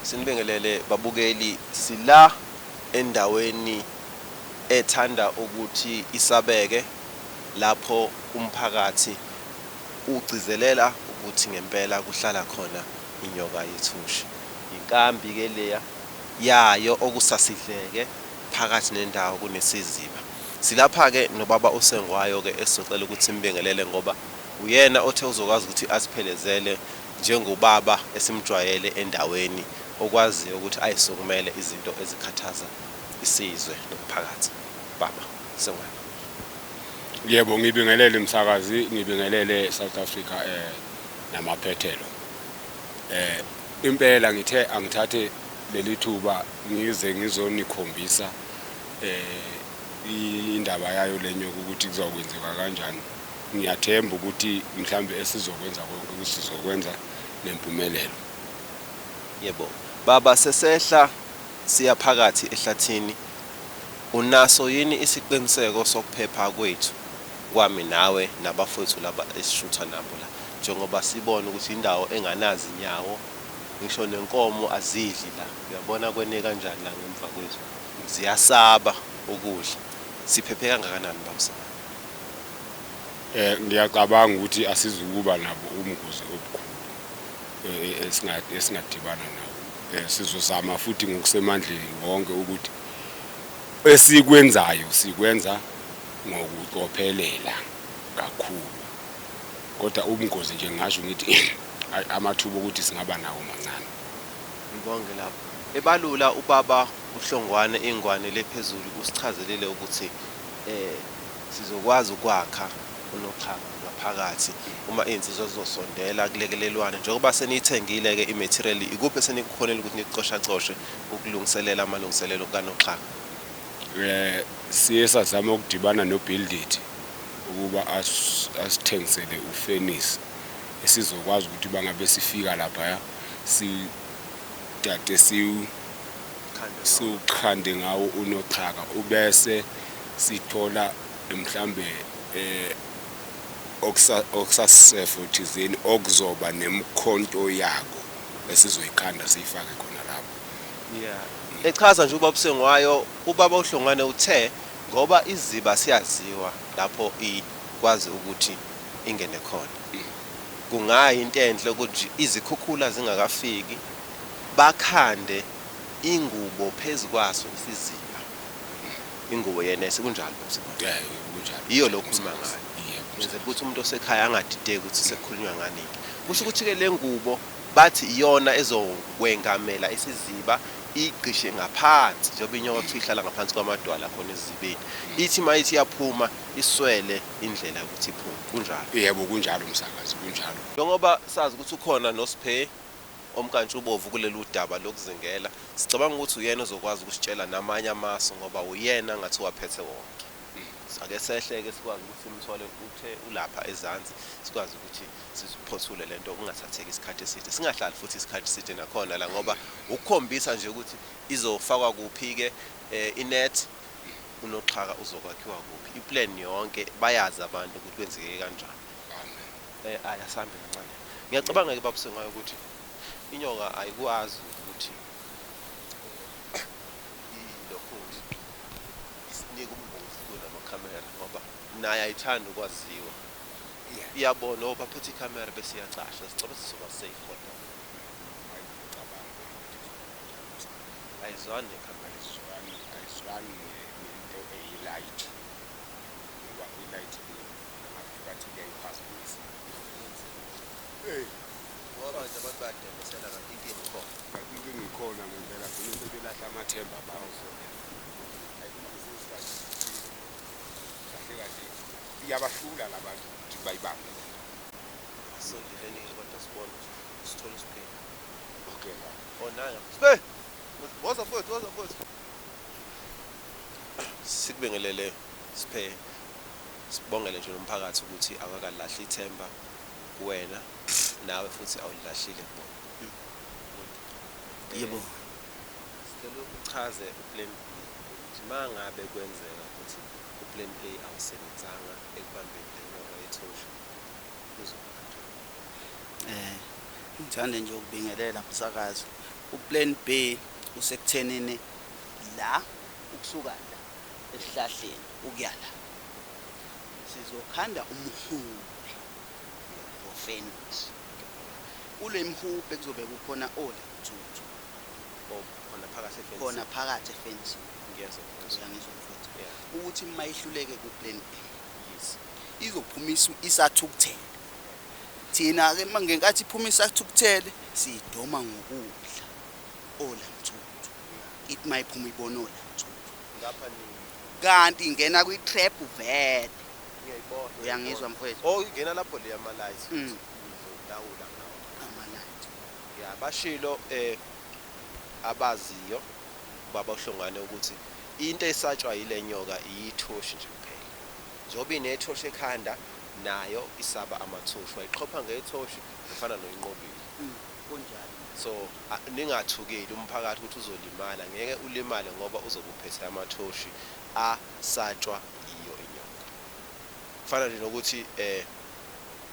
Sinibingelele babukeli, sila endaweni ethanda ukuthi isabeke lapho umphakathi ugcizelela ukuthi ngempela kuhlala khona inyoka yethushi. Inkambi ke leya yayo okusasidleke phakathi nendawo kunesiziba. Silapha ke nobaba uSengwayo ke esicela ukuthi simbingelele ngoba uyena othe uzokwazi ukuthi asiphelezele njengobaba esimjwayele endaweni okwaziyo ukuthi ayisukumele izinto ezikhathaza isizwe nomphakathi. Baba Sengwayo. Yebo, ngibingelele umsakazi, ngibingelele South Africa namaphethelo. Impela ngithe angithathe leli thuba ngize ngizonikhombisa indaba yayo lenyoka ukuthi kuzokwenzeka kanjani. Ngiyathemba ukuthi mhlambe esizokwenza konke ukuthi sizokwenza nempumelelo. Yebo. Baba sesehla siya phakathi ehlathini. Unaso yini isiqiniseko sokuphepha kwethu kwami nawe nabafowethu laba esishutha nabo la, njengoba sibona ukuthi indawo enganazi inyawo, ngisho nenkomo azidli la. Uyabona kwene kanjani la ngemva kwethu, ziyasaba ukudla. Siphephe kangakanani babsa? Ngiyacabanga ukuthi asizukuba nabo umngozi obukhulu esingadibana nawo. Sizozama futhi ngokusemandleni wonke ukuthi esikwenzayo sikwenza ngokucophelela kakhulu. Kodwa ubungozi nje ngisho ngithi amathuba ukuthi singaba nawo mancane. Ngibonge lapho. Ebalula ubaba uHlongwane ingwane lephezulu usichazelele ukuthi sizokwazi ukwakha unoxhaka ngaphakathi uma insizwa zizosondela kulekelelwana, njengoba seniyithengile ke imaterial, ikuphi senikukhonela ukuthi niqosha ukulungiselela amalungiselelo kanoxhaka? Siye sazama ukudibana noBuildit ukuba asithengisele ufurnace esizokwazi ukuthi bangabe sifika lapha sidade siukhande ngawo unoxhaka ubese sithola mhlambe okusasefotizeni okuzoba nemkhonto yako esizoyikhanda siyifake khona lapho. Yeah. Echaza nje ubaba uSengwayo, ubaba uHlongwane uthe ngoba iziba siyaziwa lapho ikwazi ukuthi ingene khona. Kungayi into enhle ukuthi izikhukhula zingakafiki bakhande ingubo phezukwaso isiziba. Ingubo yena sikunjalo kunjalo. Iyo lokhuluma ngayo. Manje ukuthi umuntu osekhaya angadideki ukuthi sekukhulunywa ngani. Kusho ukuthi ke le ngubo bathi iyona ezokwengamela isiziba igqishe ngaphansi, njengoba inyoka ihlala ngaphansi kwamadwala khona esizibeni. Ithi mayithi yaphuma iswele indlela ukuthi iphume. Kunjalo. Yebo kunjalo umsakazi, kunjalo. Njengoba sazi ukuthi ukhona noSiphe omkantshubovu kuleli udaba lokuzingela, sicabanga ukuthi uyena ozokwazi ukusitshela namanye amasu ngoba uyena ngathi waphethe wonke. Ake sehleke sikwazi ukuthi simthole uthe ulapha ezansi, sikwazi ukuthi sisiphothule lento kungathatheki isikhathi eside. Singahlali futhi isikhathi eside nakhona la ngoba ukukhombisa nje ukuthi izofakwa kuphi ke inet unoxhaka uzokwakhiwa kuphi. Iplan yonke bayazi abantu ukuthi kwenzeke kanjani. Ayasambe kancane. Ngiyacabanga ke baba Sengwayo ukuthi inyoka ayikwazi ukuthi ilokhuthi isinike ubungozi kunamakhamera ngoba naye ayithanda ukwaziwa. Iyabona obaphethe ikhamera bese iyacasha, sicela sizoba safe kodwa. Ayizwani nekhamera, ayizwani into eyilight. Ngoba ilight ngaphakathi kuyayiphazamisa. Ngoba nje abantu bayadembesela kanti inkinga ikhona. Inkinga ikhona ngempela kunokuthi belahla amathemba bawo. Kahle iyabahlula labantu ukuthi bayibambe. Sondileni kodwa sibona sithola isiphila. Okay la. Onanga. Siphe. Woza futhi. Sikubingelele Siphe. Sibongele nje nomphakathi ukuthi akakalahli ithemba kuwena nawe futhi awulilahlile kubona. Yebo. Sicela uchaze uplan B ukuthi mangabe kwenzeka ukuthi uplan A awusebenzanga ekubambeni lenyoka yethushi. Ngithanda nje ukubingelela umsakazi uplan B usekuthenini la ukusuka la esihlahleni ukuyala sizokhanda umhube ofence ule mhube kuzobe kukhona olemthuthu khona phakathi efence khona phakathi efence ngiyazwa uyangizwa mfowethu yeah ukuthi mayihluleke kuplan A yes izophumisa isathukuthele thina ke mangenkathi iphuma isathukuthele sidoma ngokudla olamthuthu ithi mayiphuma ibona olamthuthu ngapha ni kanti ingena kwi-trap vele ngiyayibona uyangizwa mfowethu ingena lapho le amalight Mm. izolawula ngawo amalight ya bashilo abaziyo baba uhlongane ukuthi into esatshwa yile nyoka iyithoshi nje kuphela njoba inethoshi ekhanda nayo isaba amathoshi wayiqhopha ngethoshi efana noyinqobile kunjalo so ningathukeli umphakathi ukuthi uzolimala ngeke ulimale ngoba uzobe uphethe amathoshi asatshwa iyo inyoka kufana nje nokuthi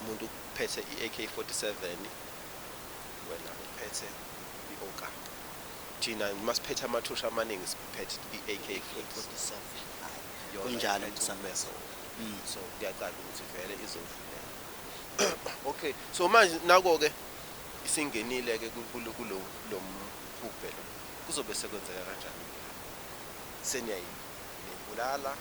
umuntu uphethe iAK47 wena uphethe iOka thina masiphethe amathoshi amaningi siphethe iAK47 kunjalo msameso so kuyaqala ukuthi vele izodlulela okay so manje nako ke isingenile ke kulo mhubhe lo kuzobe sekwenzeka kanjani seniyayibulala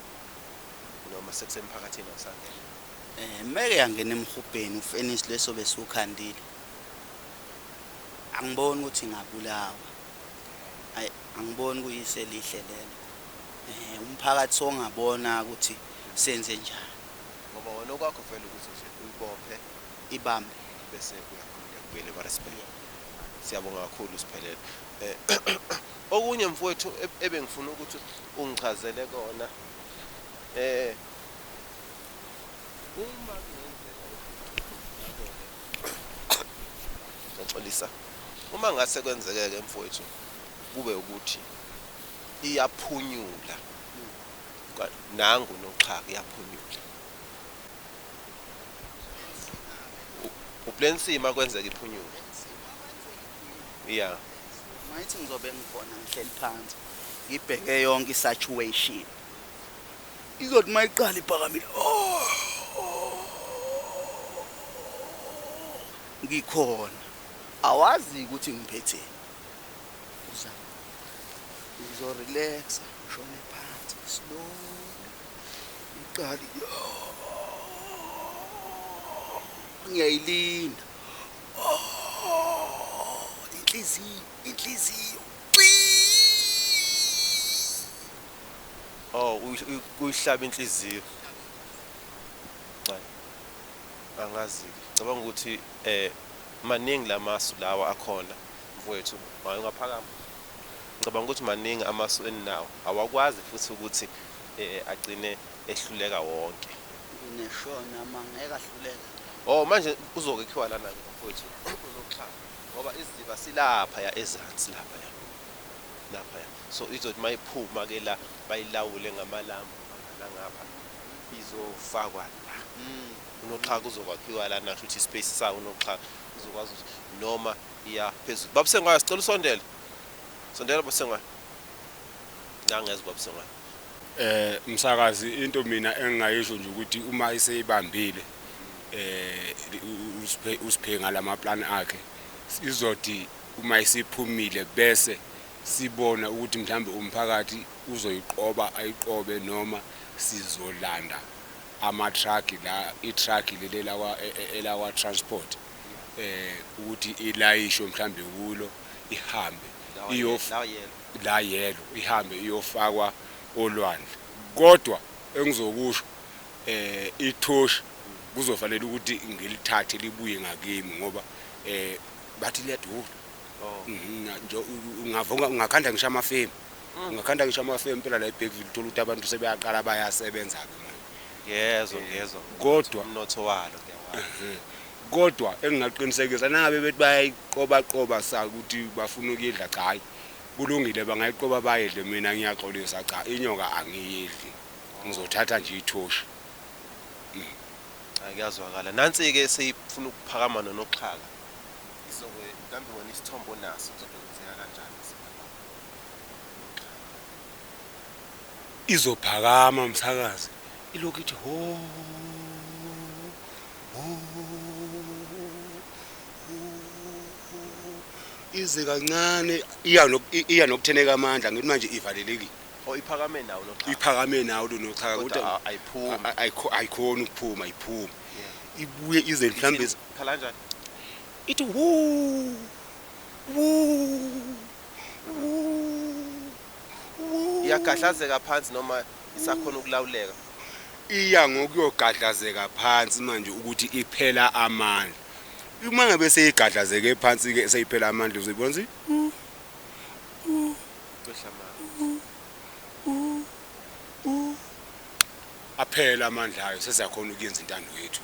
noma sekusemphakathini awusangena meke yangena emhubheni ufenis leso besukhandile angiboni ukuthi ngabulawa angiboni kuyise lihle lelo umphakathi songabona ukuthi senze njani ngoba wona kwakho vele ukuthi nje uyibophe ibambe bese uyakhulula kubele barespect siyabonga kakhulu siphelele okunye mfowethu ebengifuna ukuthi ungichazele kona uma ngixolisa uma ngase kwenzeke mfowethu kube ukuthi iyaphunyula nangu noxhaka iyaphunyula uplan C makwenzeka iphunyula yeah mayithi ngizobe ngikhona ngihleli phansi ngibheke yonke isaturation izothi mayiqala iphakamile ngikhona awazi ukuthi ngiphetheni uzama ngizo relaxa ngishone phansi slow iqali ngiyayilinda inhliziyo kuyihlaba inhliziyo angazi cabanga ukuthi maningi lamasu lawa akhona mfowethu ngaphakama ngicabanga ukuthi maningi amasu eninawo awakwazi futhi ukuthi agcine ehluleka wonke neshona mangeke ahluleka manje uzokekhiwa lana mfowethu unoxhaka ngoba iziba silapha ya ezansi lapha ya so izothi mayiphuma ke la bayilawule ngamalambu ngapha izofakwa la unoxhaka uzokwakhiwa lana ukuthi ispace sawo unoxhaka uzokwazi noma iya phezulu babusengwayo sicela usondele sondela babusengwayo ngangezwe babusengwayo msakazi into mina engingayisho nje ukuthi uma iseyibambile usiphe ngalama plan akhe izothi uma isiphumile bese sibona ukuthi mhlambe umphakathi uzoyiqoba ayiqobe noma sizolanda ama truck la i-truck lelela elakwa transport ukuthi ilayisho mhlambe kulo ihambe la yelo ihambe iyofakwa olwandle kodwa engizokusho ithoshi kuzofanele ukuthi ngilithathe libuye ngakimi ngoba bathi liyadula nje ungakhanda ngisho amafemu ungakhanda ngisho amafemu phela la eBergville uthola ukuthi abantu sebeyaqala bayasebenza ke manje ngiyezwa kodwa umnotho walo kodwa engingaqinisekisa nangabe bethi bayayiqoba sa ukuthi bafuna ukuyidla cha hayi kulungile bangayiqoba bayedle mina ngiyaxolisa cha inyoka angiyidli ngizothatha nje ithoshi akuyazwakala nansi ke seyifuna ukuphakama nonoxhaka izokwe mhlambe wona isithombo naso kuzokwenzeka izophakama msakazi ilokhu ithi ho ize kancane iya nokutheneka amandla ngithi manje ivalelekile iphakame nawo noxhaka iphakame nawo noxhaka kodwa ayiphumi ayikhona ukuphuma iphuma ibuye ize mhlambe khala kanjani ithi wu iyagahlazeka phansi noma isakhona ukulawuleka iya ngokuyogadlazeka phansi manje ukuthi iphela amandla uma ngabe seyigadlazeke phansi ke seyiphela amandla uzibona nje aphela amandla ayo sesiyakhona ukuyenza intando yethu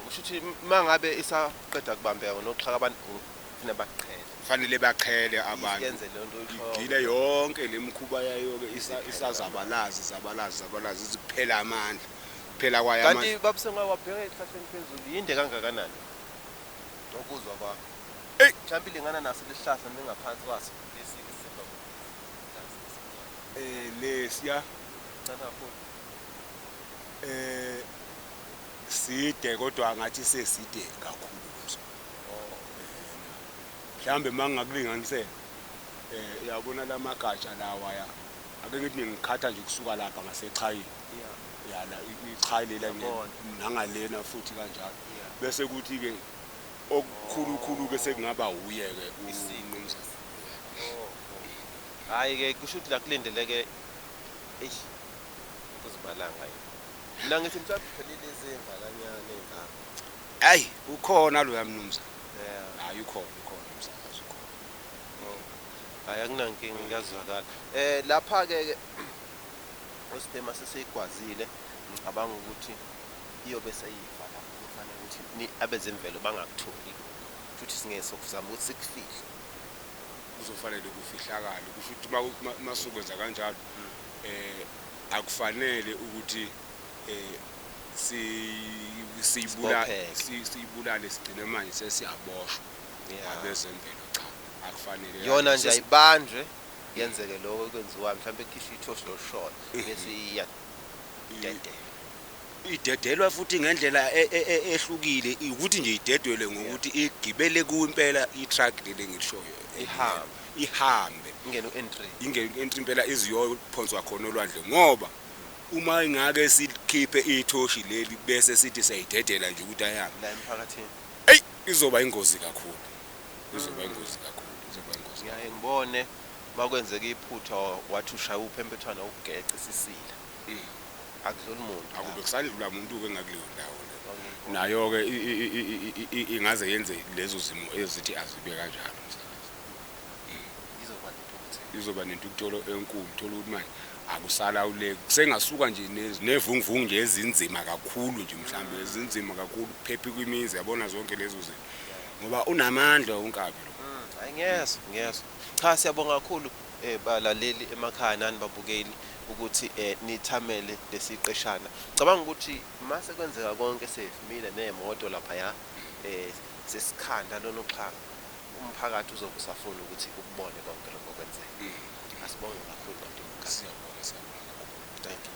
kusho ukuthi mangabe isaqeda kubambeka noxhaka abantu kufanele baqhele fanele baqhele abantu yenze le nto igile yonke lemkhuba yayo ke isazabalazi iziphela amandla phela kwayo amandla kanti babusengawabheka ehlahleni phezulu yinde kangakanani ukuzwa kwakho mhlawumbe ilingana naso lesihlahla ngaphansi kwaso lesisemba lesiya side kodwa ngathi seside kakhulu mhlambe mangakulinganisela uyabona lamagatsha lawa ya ake ngithi ngikhatha nje kusuka lapha ngasechayini yala ichayi lela nangalena futhi kanjalo bese kuthi ke okukhulu ke sekungaba uye ke isinqo hayi ke kusho ukuthi la kulindeleke kuzibalanga yini mina ngithi mhlawumbe phelile izimva kanyane ngaka hayi ukhona lo yamnumza hayi ukhona umsakazi ukhona hayi akunankinga ngiyazwakala lapha ke osithema seseyigwazile ngicabanga ukuthi iyobe seyifa lapho kufanele ukuthi abezemvelo bangakutholi futhi singese ukuzama ukuthi sikufihle kuzofanele kufihlakala kusho ukuthi masukwenza kanjalo akufanele ukuthi siyibulale sigcine manje sesiyaboshwa abezemvelo cha akufanele yona nje ayibanjwe yenzeke lokho kwenziwa mhlawumbe ekhishwa ithoshi loshona bese idedelwa futhi ngendlela ehlukile ukuthi nje idedwele ngokuthi igibele kuimpela itruck lele ngishoyo ihambe ingene entry impela iziyophonswa khona olwandle ngoba uma ingake sikhiphe ithoshi leli bese sithi sayidedela nje ukuthi ayihambe la emphakathini izoba ingozi kakhulu ngiyaye ngibone bakwenzeka iphutha wathi ushaya uphempethwana ukugeca isisila akudluli umuntu akube kusandlula umuntu ke ngakuleyo ndawo nayo ke ingaze yenze lezo zimo ezithi azibe kanjalo izoba nentukutholo enkulu thola ukuthi manje akusala uleke sengasuka nje nevunguvungu nje ezinzima kakhulu nje mhlambe ezinzima kakhulu kuphephi kwimizi yabona zonke lezo zinto ngoba unamandla unkabi lo ngiyezwa cha siyabonga kakhulu balaleli emakhaya nani babukeli ukuthi nithamele lesiqeshana cabanga ukuthi mase kwenzeka konke sefimile nemoto lapha ya sesikhanda lonoxhaka umphakathi uzobe usafuna ukuthi ukubone konke lokho kwenzeka asibonge kakhulu siyabonga kakhulu thank you